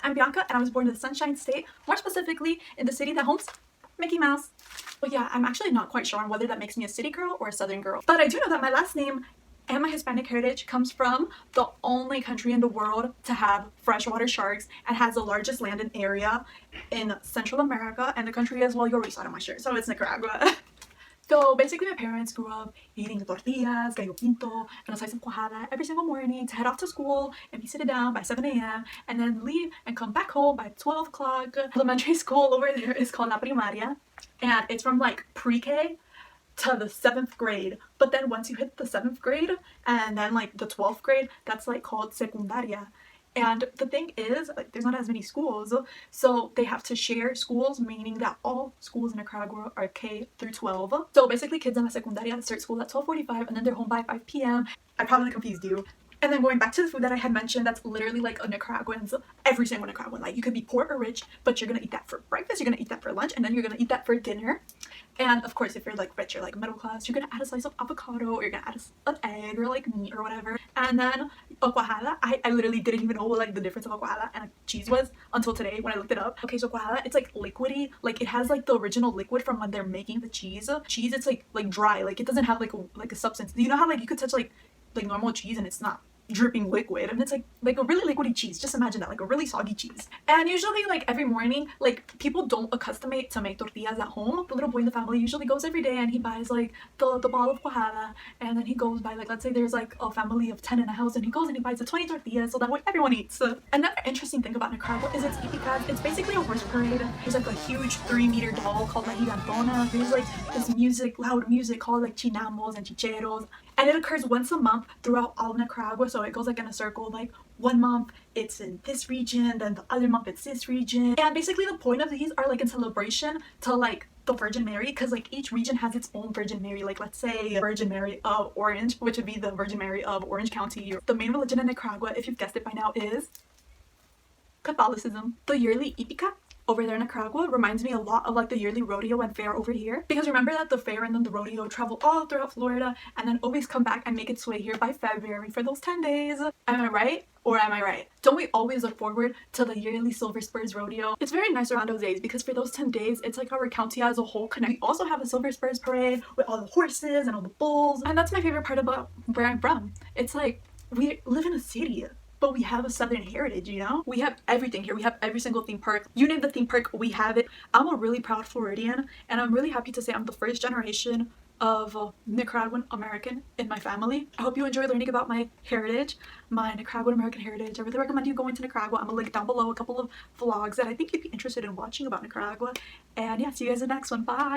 I'm Bianca and I was born in the Sunshine State, more specifically in the city that homes Mickey Mouse. But yeah, I'm actually not quite sure on whether that makes me a city girl or a southern girl. But I do know that my last name and my Hispanic heritage comes from the only country in the world to have freshwater sharks and has the largest landed area in Central America, and the country is, well, you already saw it on my shirt, so it's Nicaragua. So basically my parents grew up eating tortillas, gallo pinto, and a slice of cuajada every single morning to head off to school and be seated down by 7 a.m. and then leave and come back home by 12 o'clock. Elementary school over there is called La Primaria, and it's from like pre-K to the 7th grade. But then once you hit the 7th grade and then like the 12th grade, that's like called secundaria. And the thing is, like, there's not as many schools, so they have to share schools, meaning that all schools in Nicaragua are K through 12. So basically kids in la secundaria start school at 12:45 and then they're home by 5 p.m. I probably confused you. And then going back to the food that I had mentioned, that's literally like a Nicaraguan's, every single Nicaraguan. Like, you could be poor or rich, but you're gonna eat that for breakfast, you're gonna eat that for lunch, and then you're gonna eat that for dinner. And of course, if you're like rich or like middle class, you're gonna add a slice of avocado, or you're gonna add an egg or like meat or whatever. And then a cuajada, I literally didn't even know what like the difference of a cuajada and a cheese was until today when I looked it up. Okay, so cuajada, it's like liquidy, like it has like the original liquid from when they're making the cheese. Cheese, it's like dry, like it doesn't have like a substance. You know how like you could touch like normal cheese and it's not dripping liquid, and it's like a really liquidy cheese. Just imagine that, like a really soggy cheese. And usually like every morning, like people don't accustomate to make tortillas at home. The little boy in the family usually goes every day and he buys like the ball of cuajada, and then he goes by, like, let's say there's like a family of 10 in a house, and he goes and he buys the 20 tortillas so that way everyone eats. Another interesting thing about Nicaragua is its ipicas. It's basically a horse parade. There's like a huge 3-meter doll called La Gigantona. There's like this music, loud music called like chinamos and chicheros, and it occurs once a month throughout all of Nicaragua. So it goes like in a circle, like one month it's in this region, then the other month it's this region. And basically the point of these are like in celebration to like the Virgin Mary, because like each region has its own Virgin Mary. Like, let's say Virgin Mary of Orange, which would be the Virgin Mary of Orange County. The main religion in Nicaragua, if you've guessed it by now, is Catholicism. The yearly Ipica over there in Nicaragua reminds me a lot of like the yearly rodeo and fair over here, because remember that the fair and then the rodeo travel all throughout Florida and then always come back and make its way here by February for those 10 days. Am I right? Or am I right? Don't we always look forward to the yearly Silver Spurs rodeo? It's very nice around those days because for those 10 days, it's like our county as a whole connect. We also have a Silver Spurs parade with all the horses and all the bulls. And that's my favorite part about where I'm from. It's like we live in a city, but we have a southern heritage, you know? We have everything here. We have every single theme park. You name the theme park, we have it. I'm a really proud Floridian, and I'm really happy to say I'm the first generation of Nicaraguan American in my family. I hope you enjoy learning about my heritage, my Nicaraguan American heritage. I really recommend you going to Nicaragua. I'm gonna link down below a couple of vlogs that I think you'd be interested in watching about Nicaragua. And yeah, see you guys in the next one. Bye!